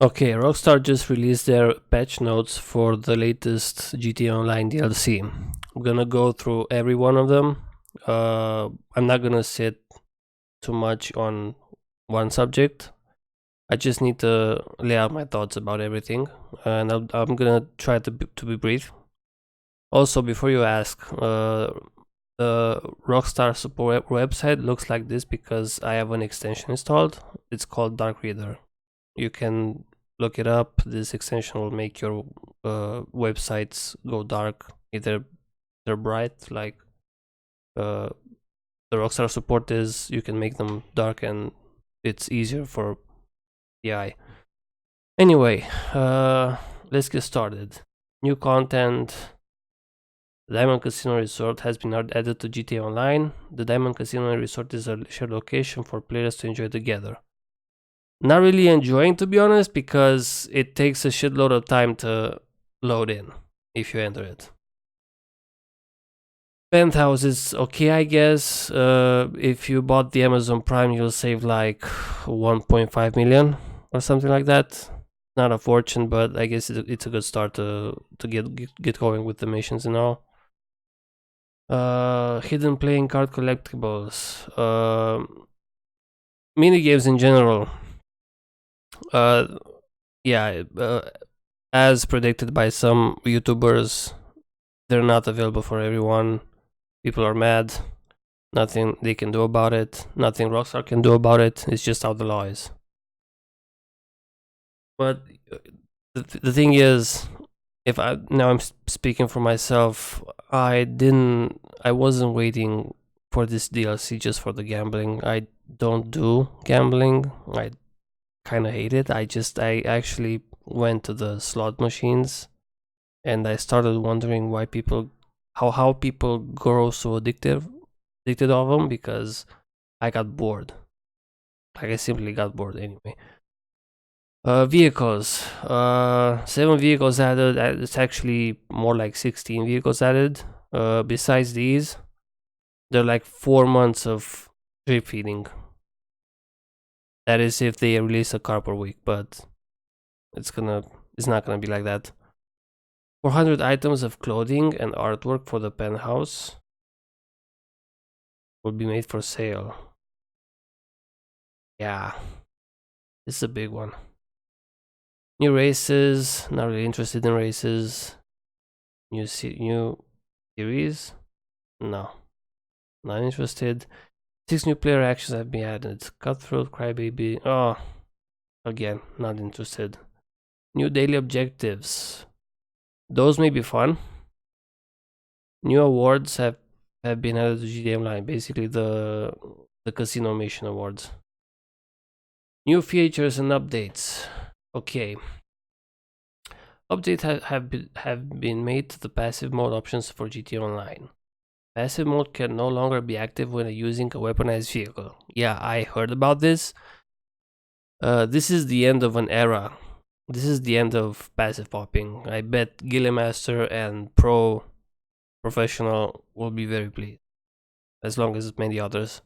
Okay, Rockstar just released their patch notes for the latest GTA Online DLC. I'm gonna go through every one of them. I'm not gonna sit too much on one subject. I just need to lay out my thoughts about everything, and I'm gonna try to be brief. Also, before you ask, the Rockstar support website looks like this because I have an extension installed. It's called Dark Reader. You can look it up. This extension will make your websites go dark. Either they're bright like uh, the Rockstar support is, you can make them dark and it's easier for the eye. Anyway, let's get started. New content. The Diamond Casino Resort has been added to GTA Online. The Diamond Casino Resort is a shared location for players to enjoy together. Not really enjoying, to be honest, because it takes a shitload of time to load in if you enter it. Penthouse is okay, I guess. If you bought the Amazon Prime, you'll save like 1.5 million or something like that. Not a fortune, but I guess it's a good start to get going with the missions and all. Hidden playing card collectibles. Mini games in general. Uh, yeah. As predicted by some YouTubers, they're not available for everyone. People are mad. Nothing they can do about it. Nothing Rockstar can do about it. It's just how the law is. But the thing is, if I now I'm speaking for myself, I wasn't waiting for this DLC just for the gambling. I don't do gambling. I kind of hate it. I actually went to the slot machines and I started wondering why people how people grow so addicted of them, because I got bored. Like, I simply got bored anyway. Vehicles. 7 vehicles added. It's actually more like 16 vehicles added. Besides these, they're like 4 months of drip feeding. That is if they release a car per week, but it's not gonna be like that. 400 items of clothing and artwork for the penthouse will be made for sale. Yeah, this is a big one. New races. Not really interested in races. New series. No, not interested. 6 new player actions have been added. Cutthroat, Crybaby. Oh, again, not interested. New daily objectives. Those may be fun. New awards have been added to GTA Online. Basically, the casino mission awards. New features and updates. Okay. Updates have been made to the passive mode options for GTA Online. Passive mode can no longer be active when using a weaponized vehicle. Yeah, I heard about this. This is the end of an era. This is the end of passive popping. I bet Gillimaster and Professional will be very pleased, as long as many others.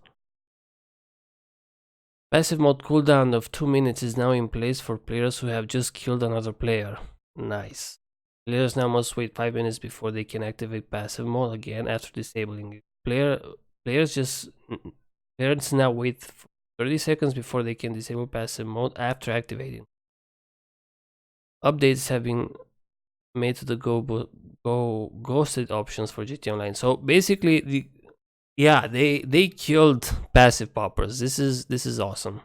Passive mode cooldown of 2 minutes is now in place for players who have just killed another player. Nice. Players now must wait 5 minutes before they can activate passive mode again after disabling it. Players now wait 30 seconds before they can disable passive mode after activating. Updates have been made to the go ghosted options for GTA Online. So basically, they killed passive poppers. This is awesome.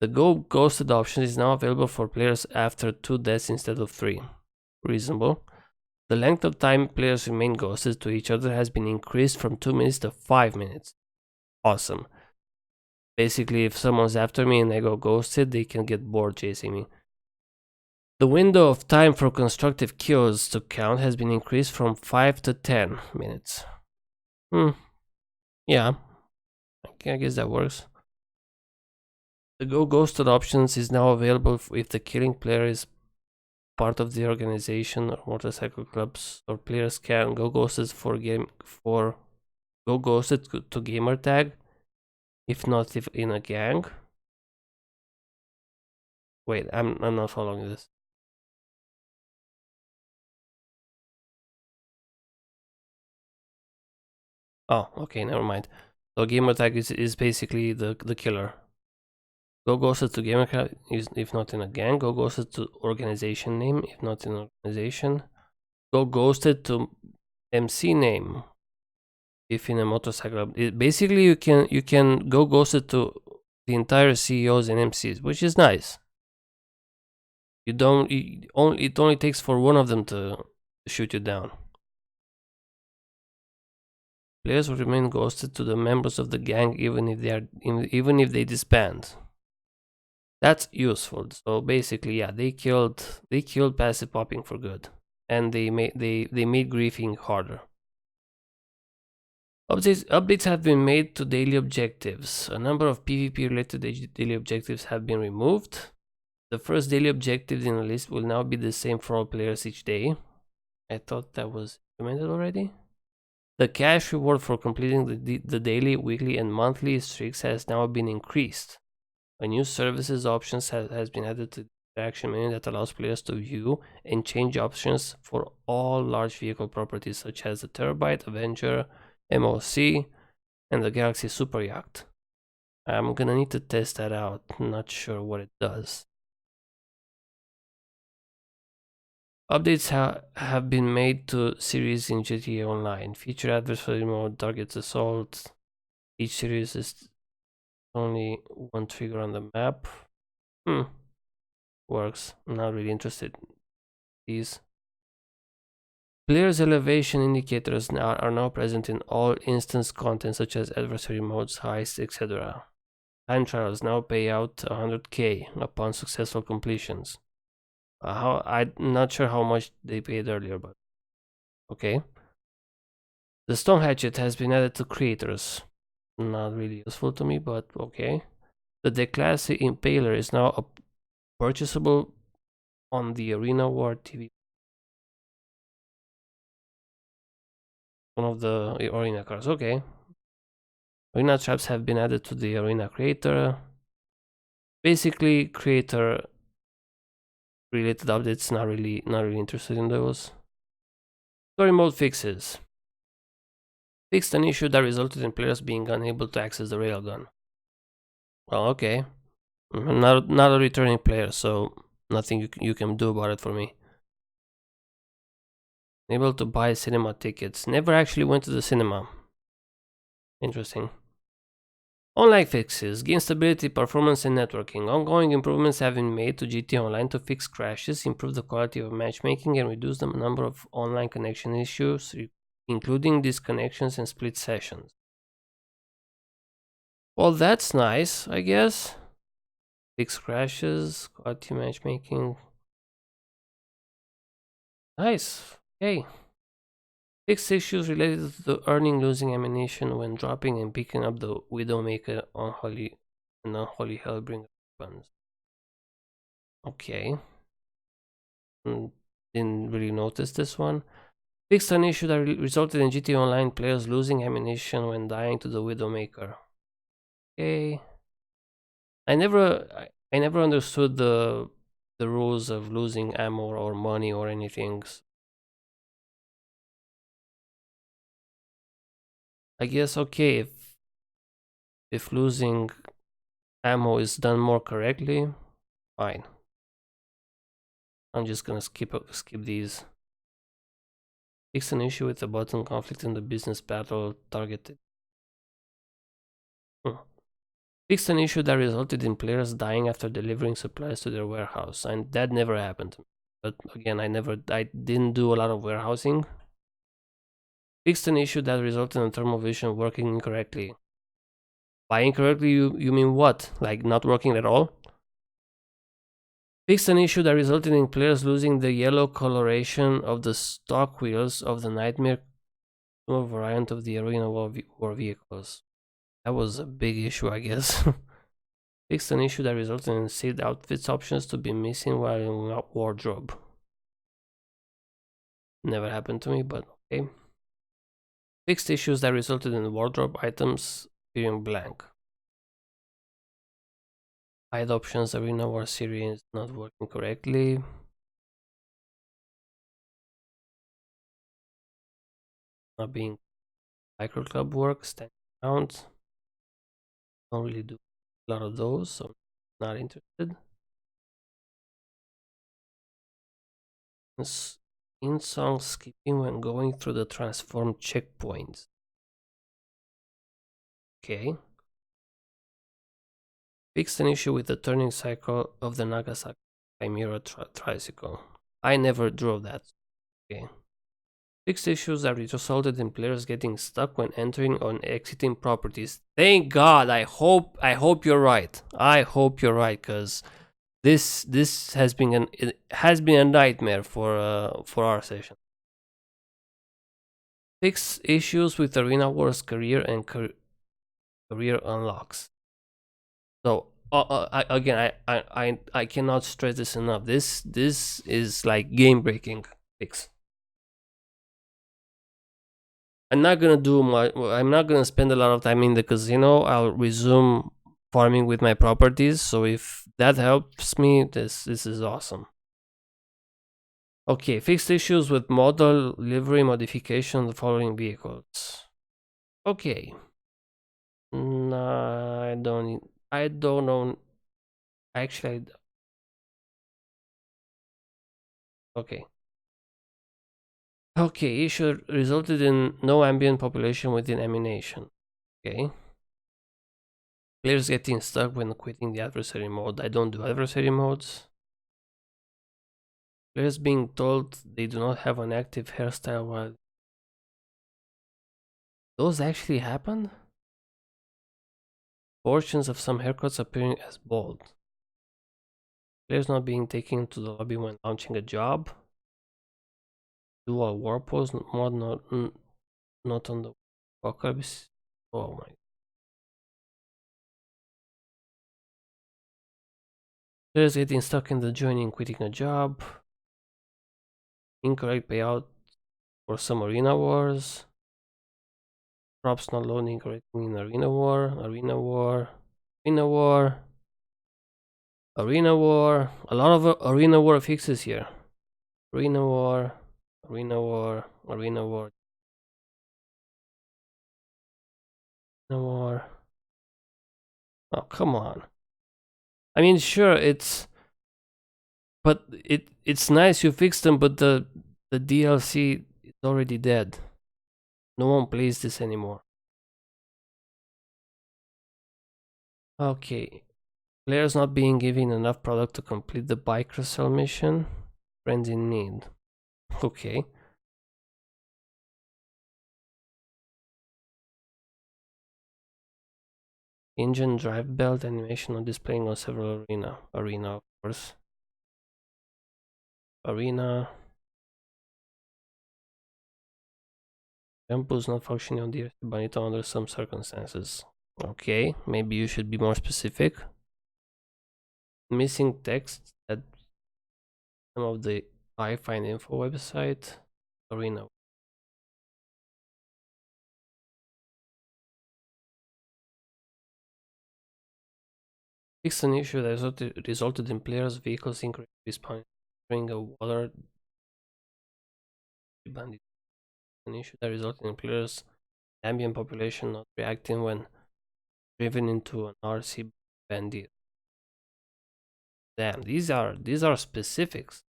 The go ghosted option is now available for players after 2 deaths instead of 3. Reasonable. The length of time players remain ghosted to each other has been increased from 2 minutes to 5 minutes. Awesome. Basically, if someone's after me and I go ghosted, they can get bored chasing me. The window of time for constructive kills to count has been increased from 5 to 10 minutes. Yeah, I guess that works. The go ghosted options is now available if the killing player is part of the organization or motorcycle clubs, or players can go ghosted go ghosted to gamer tag, if not if in a gang. Wait, I'm not following this. Oh, okay, never mind. So gamer tag is basically the killer. Go ghosted to gamer tag is if not in a gang. Go ghosted to organization name if not in an organization. Go ghosted to MC name if in a motorcycle. Basically, you can go ghosted to the entire CEOs and MCs, which is nice. You don't. It only takes for one of them to shoot you down. Players will remain ghosted to the members of the gang even if they disband. That's useful. So basically, yeah, they killed passive popping for good, and they made griefing harder. Updates have been made to daily objectives. A number of PvP related daily objectives have been removed. The first daily objective in the list will now be the same for all players each day. I thought that was implemented already. The cash reward for completing the daily, weekly, and monthly streaks has now been increased. A new services options has been added to the action menu that allows players to view and change options for all large vehicle properties such as the Terabyte, Avenger, MOC, and the Galaxy Super Yacht. I'm gonna need to test that out. Not sure what it does. Updates have been made to series in GTA Online. Feature adversary mode, targets assault. Each series is only one trigger on the map. Works. I'm not really interested in these. Players' elevation indicators are now present in all instance content such as adversary modes, heists, etc. Time trials now pay out 100k upon successful completions. I'm not sure how much they paid earlier, but okay. The stone hatchet has been added to creators. Not really useful to me, but okay. The Declassy Impaler is now purchasable on the Arena War TV. One of the arena cars, okay. Arena traps have been added to the arena creator. Basically, creator related updates. Not really interested in those. Story mode fixes. Fixed an issue that resulted in players being unable to access the railgun. Well, okay. I'm not a returning player, so nothing you can do about it for me. Able to buy cinema tickets. Never actually went to the cinema. Interesting. Online fixes, gain stability, performance, and networking. Ongoing improvements have been made to GTA Online to fix crashes, improve the quality of matchmaking, and reduce the number of online connection issues, including disconnections and split sessions. Well, that's nice, I guess. Fix crashes, quality matchmaking. Nice. Okay. Fix issues related to the earning losing ammunition when dropping and picking up the Widowmaker unholy Hellbringer weapons. Okay. Didn't really notice this one. Fixed an issue that resulted in GTA Online players losing ammunition when dying to the Widowmaker. Okay. I never understood the rules of losing ammo or money or anything. I guess okay if losing ammo is done more correctly, fine. I'm just gonna skip these. Fix an issue with the button conflict in the business battle targeted. Fixed an issue that resulted in players dying after delivering supplies to their warehouse, and that never happened. But again, I didn't do a lot of warehousing. Fixed an issue that resulted in thermal vision working incorrectly. By incorrectly, you mean what? Like not working at all? Fixed an issue that resulted in players losing the yellow coloration of the stock wheels of the Nightmare variant of the Arena War vehicles. That was a big issue, I guess. Fixed an issue that resulted in saved outfits options to be missing while in wardrobe. Never happened to me, but okay. Fixed issues that resulted in wardrobe items appearing blank. Hide options arena war series is not working correctly. Not being micro club work, standing around. Don't really do a lot of those, so not interested. In song skipping when going through the transform checkpoints. Okay. Fixed an issue with the turning cycle of the Nagasaki Chimera tricycle. I never drove that. Okay. Fixed issues that resulted in players getting stuck when entering or exiting properties. Thank God. I hope you're right. I hope you're right, because this has been a nightmare for our session. Fix issues with Arena Wars career and career unlocks. So I cannot stress this enough. This is like game breaking fix. I'm not gonna spend a lot of time in the casino. I'll resume farming with my properties. So if that helps me, this is awesome. Okay, fixed issues with model livery modification of the following vehicles. Okay. No, I don't know. Actually, okay. Okay, issue resulted in no ambient population within emanation. Okay. Players getting stuck when quitting the adversary mode. I don't do adversary modes. Players being told they do not have an active hairstyle while those actually happened? Portions of some haircuts appearing as bald. Players not being taken to the lobby when launching a job. Dual war pose mod not on the apocalypse. Oh my. Players getting stuck in the joining quitting a job. Incorrect payout for some arena wars. Props not loading correctly in arena war. Arena war. Arena war. Arena war. A lot of arena war fixes here. Arena war. Arena war. Arena war. Arena war. Oh, come on. I mean, sure, but it's nice you fixed them, but the DLC is already dead. No one plays this anymore. Okay. Players not being given enough product to complete the bike resell mission. Friends in need. Okay. Engine drive belt animation on displaying on several arena of course. Arena. Jump boost not functioning on the Bonito under some circumstances. Okay, maybe you should be more specific. Missing text at some of the iFind info website. Arena. Fixed an issue that resulted in players' vehicles incorrectly respawning during a water bandit. An issue that resulted in players' ambient population not reacting when driven into an RC bandit. Damn, these are specifics.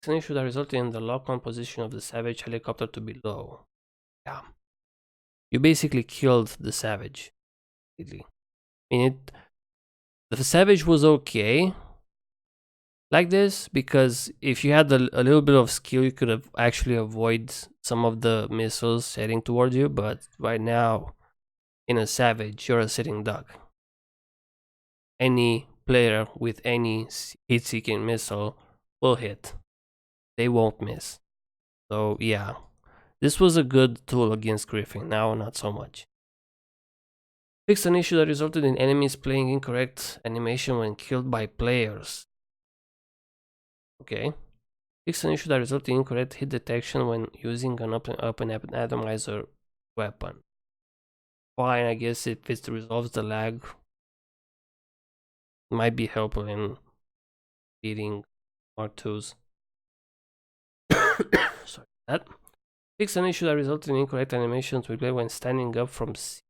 It's an issue that resulted in the lock-on position of the Savage helicopter to be low. Yeah. You basically killed the Savage. I mean, the Savage was okay like this, because if you had a little bit of skill, you could have actually avoid some of the missiles heading towards you, but right now, in a Savage, you're a sitting duck. Any player with any heat-seeking missile will hit. They won't miss. So yeah, this was a good tool against Griffin, now not so much. Fixed an issue that resulted in enemies playing incorrect animation when killed by players. Okay. Fixed an issue that resulted in incorrect hit detection when using an open atomizer weapon. Fine, I guess if it resolves the lag. Might be helpful in beating Mark IIs. Sorry that. Fix an issue that resulted in incorrect animations we play when standing up from sea.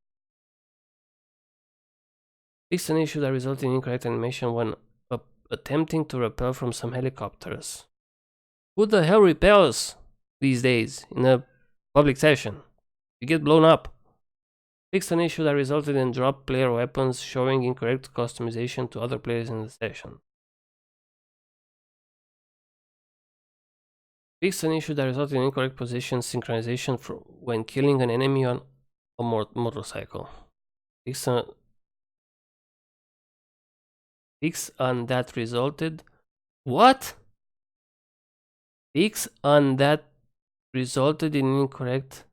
Fix an issue that resulted in incorrect animation when attempting to rappel from some helicopters. Who the hell repels these days in a public session? You get blown up. Fix an issue that resulted in drop player weapons showing incorrect customization to other players in the session. Fix an issue that resulted in incorrect position synchronization for when killing an enemy on a motorcycle. Fix on that resulted. What? Fix on that resulted in incorrect.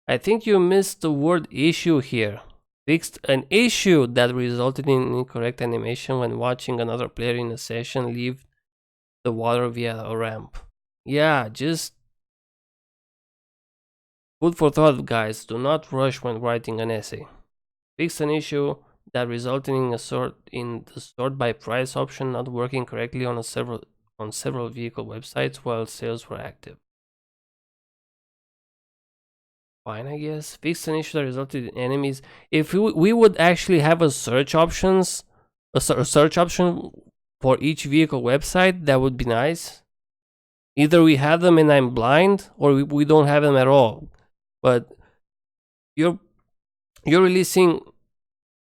I think you missed the word issue here. Fixed an issue that resulted in incorrect animation when watching another player in a session leave the water via a ramp. Yeah, just food for thought, guys. Do not rush when writing an essay. Fix an issue that resulted in the sort by price option not working correctly on several vehicle websites while sales were active. Fine, I guess. Fix an issue that resulted in enemies. If we would actually have a search option for each vehicle website, that would be nice. Either we have them and I'm blind, or we don't have them at all. But you're releasing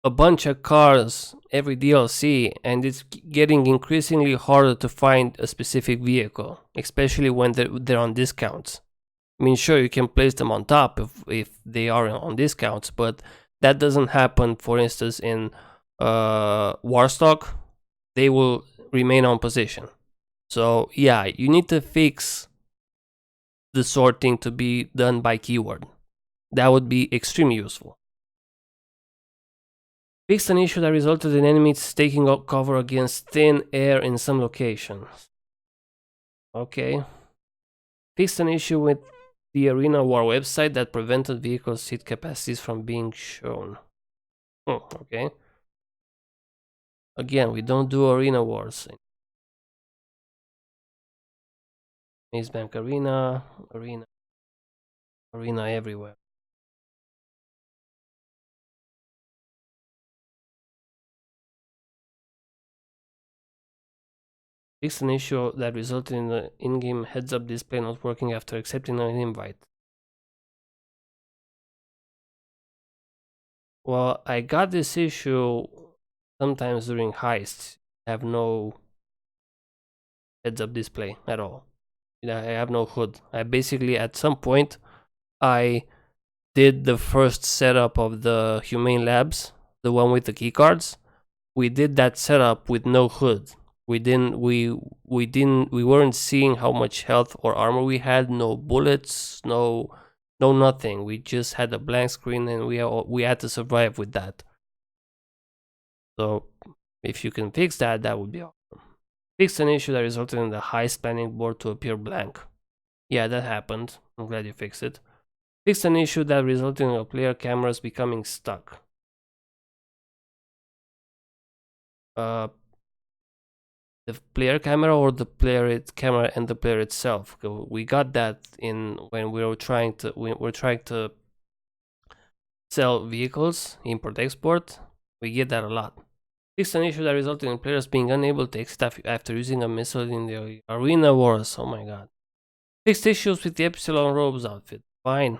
a bunch of cars every DLC, and it's getting increasingly harder to find a specific vehicle, especially when they're on discounts. I mean, sure, you can place them on top if they are on discounts, but that doesn't happen, for instance, in Warstock. They will remain on position. So yeah, you need to fix the sorting to be done by keyword. That would be extremely useful. Fix an issue that resulted in enemies taking up cover against thin air in some locations. Okay. Fix an issue with the Arena War website that prevented vehicle seat capacities from being shown. Okay. Again, we don't do Arena Wars. Maze Bank Arena everywhere. Fix an issue that resulted in the in-game heads-up display not working after accepting an invite. Well, I got this issue sometimes during heists. I have no heads-up display at all. I have no HUD. I basically, at some point, I did the first setup of the Humane Labs, the one with the keycards. We did that setup with no HUD. We weren't seeing how much health or armor we had, no bullets, no nothing. We just had a blank screen and we had to survive with that. So if you can fix that, that would be awesome. Fix an issue that resulted in the heist planning board to appear blank. Yeah, that happened. I'm glad you fixed it. Fix an issue that resulted in a player cameras becoming stuck. The player camera or the player camera and the player itself. We got that in when we were trying to sell vehicles, import export. We get that a lot. Fix an issue that resulted in players being unable to exit after using a missile in the Arena Wars. Oh my god. Fixed issues with the Epsilon Robes outfit. Fine.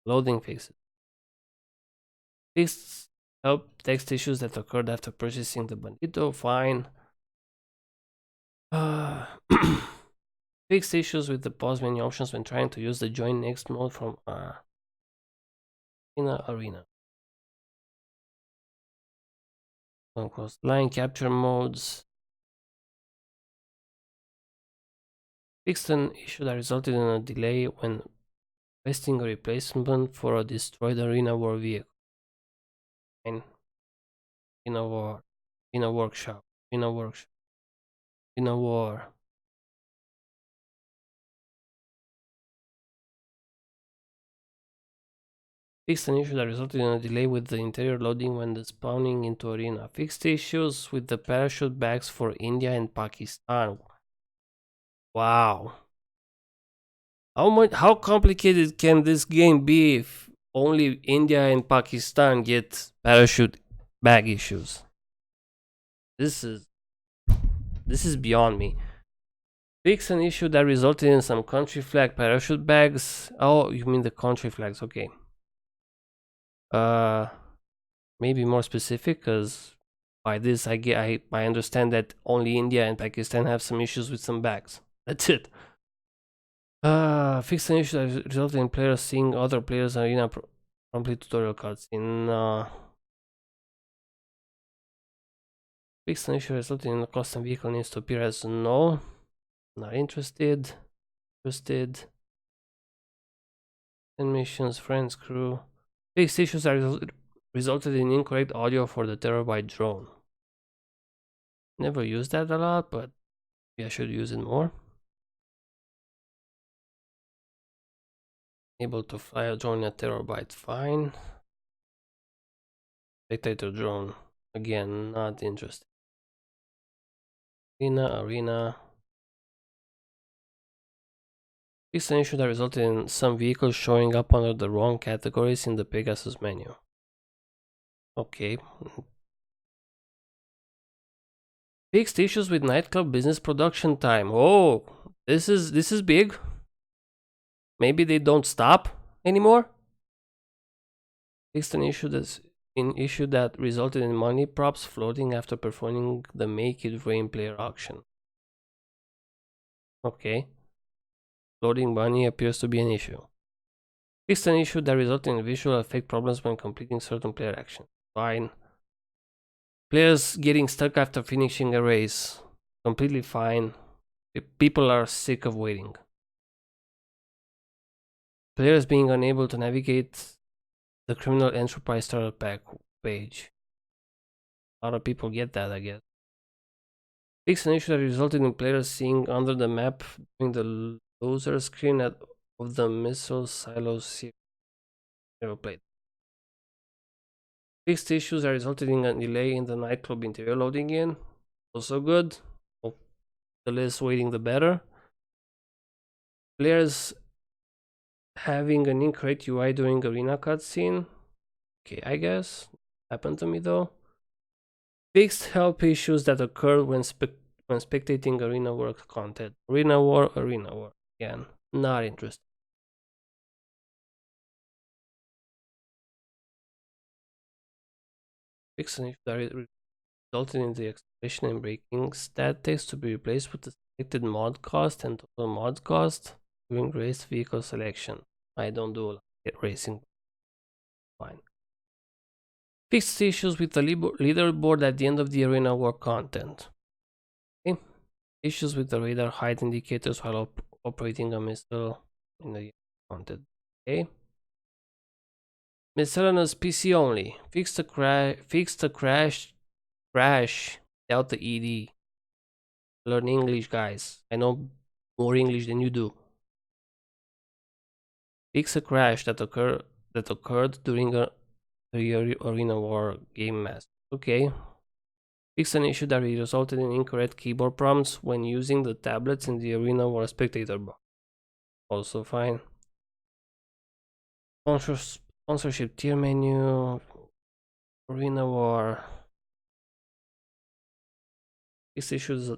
Loading fixes. Fixed help text issues that occurred after purchasing the Bandito. Fine. Fixed issues with the pause menu options when trying to use the join next mode from in Arena. Close line capture modes. Fixed an issue that resulted in a delay when requesting a replacement for a destroyed Arena War vehicle. In a workshop. Fixed an issue that resulted in a delay with the interior loading when the spawning into arena. Fixed issues with the parachute bags for India and Pakistan. Wow. How complicated can this game be if only India and Pakistan get parachute bag issues? This is beyond me. Fix an issue that resulted in some country flag parachute bags. Oh, you mean the country flags? Okay. Maybe more specific, because by this I understand that only India and Pakistan have some issues with some bags. That's it. Fix an issue that resulted in players seeing other players arena complete tutorial cutscene. Fix an issue resulting in a custom vehicle needs to appear as no. Not interested. Interested. 10 missions, friends, crew. Fixed issues that resulted in incorrect audio for the Terabyte drone. Never used that a lot, but maybe I should use it more. Able to fly a drone at Terabyte, fine. Spectator drone, again, not interested. Arena. Fixed an issue that resulted in some vehicles showing up under the wrong categories in the Pegasus menu. Okay. Fixed issues with nightclub business production time. Oh, this is big. Maybe they don't stop anymore. Fixed an issue that resulted in money props floating after performing the Make It Rain player auction. Okay. Floating money appears to be an issue. Fixed an issue that resulted in visual effect problems when completing certain player actions. Fine. Players getting stuck after finishing a race. Completely fine. People are sick of waiting. Players being unable to navigate the Criminal Enterprise starter pack page. A lot of people get that, I guess. Fixed an issue that resulted in players seeing under the map during the loser screen of the missile silos series. Never played. Fixed issues that resulted in a delay in the nightclub interior loading in. Also good. The less waiting, the better. Players having an incorrect UI during arena cutscene. Okay, I guess. Happened to me though. Fixed help issues that occur when spectating arena work content. Arena war. Again, not interested. Fixed an issue that resulted in the acceleration and braking stat text to be replaced with the selected mod cost and total mod cost during race vehicle selection. I don't do racing. Fine. Fixed issues with the leaderboard at the end of the arena war content. Okay. Issues with the radar height indicators while operating a missile in the content. Okay. Miscellaneous PC only. Fix the crash without the ED. Learn English, guys. I know more English than you do. Fix a crash that occurred during the arena war game master. Okay. Fix an issue that resulted in incorrect keyboard prompts when using the tablets in the arena war spectator box. Also fine. Sponsorship tier menu. Arena war. Fix issues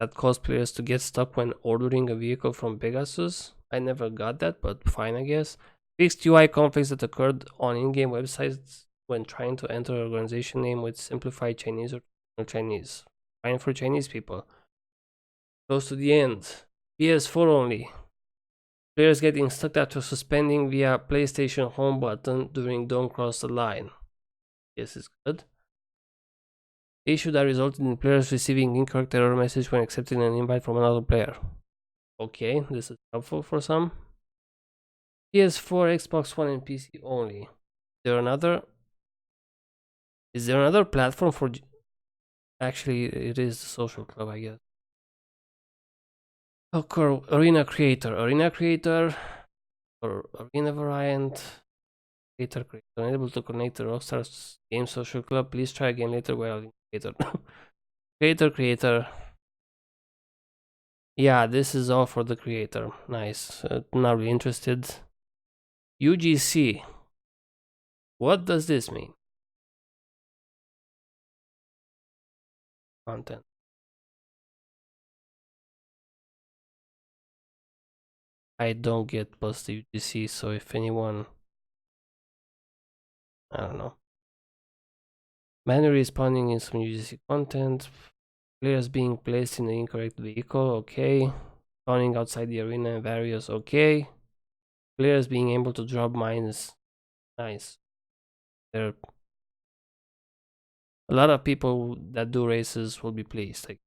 that cause players to get stuck when ordering a vehicle from Pegasus. I never got that, but fine, I guess. Fixed UI conflicts that occurred on in-game websites when trying to enter an organization name with simplified Chinese or Chinese. Fine for Chinese people. Close to the end. PS4 only. Players getting stuck after suspending via PlayStation home button during Don't Cross the Line. Yes, it's good. Issue that resulted in players receiving incorrect error message when accepting an invite from another player. Okay, this is helpful for some. PS4, Xbox One, and PC only. Is there another platform for? Actually, it is the Social Club, I guess. Okay, Arena Creator, or Arena Variant. Creator, unable to connect to Rockstar's Game Social Club. Please try again later. Well, creator. Yeah, this is all for the creator. Nice. Not really interested. UGC. What does this mean? Content. I don't get post UGC, so if anyone, I don't know. Manually responding in some UGC content. Players being placed in the incorrect vehicle, okay. Spawning outside the arena in various, okay. Players being able to drop mines, nice. There are a lot of people that do races will be pleased. Like,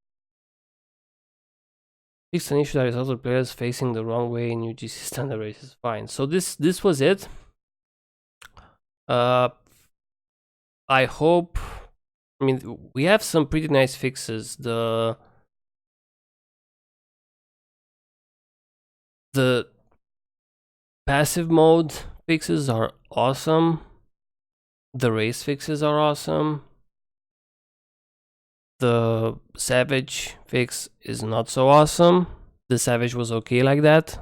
fix an issue that results in players facing the wrong way in UGC standard races. Fine. So this was it. I hope. I mean, we have some pretty nice fixes. The passive mode fixes are awesome. The race fixes are awesome. The Savage fix is not so awesome. The Savage was okay like that.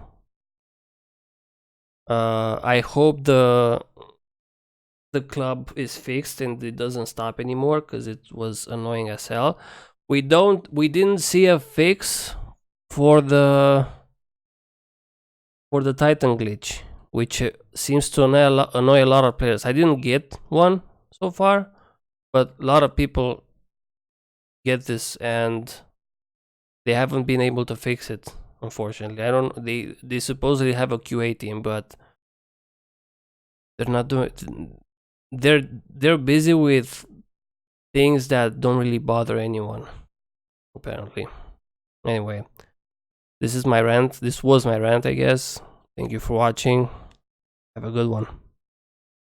I hope the club is fixed and it doesn't stop anymore, because it was annoying as hell. We didn't see a fix for the Titan glitch, which seems to annoy a lot of players. I didn't get one so far, but a lot of people get this and they haven't been able to fix it, unfortunately. They supposedly have a QA team, but they're not doing it. They're busy with things that don't really bother anyone, apparently. Anyway, this is my rant. This was my rant, I guess. Thank you for watching. Have a good one.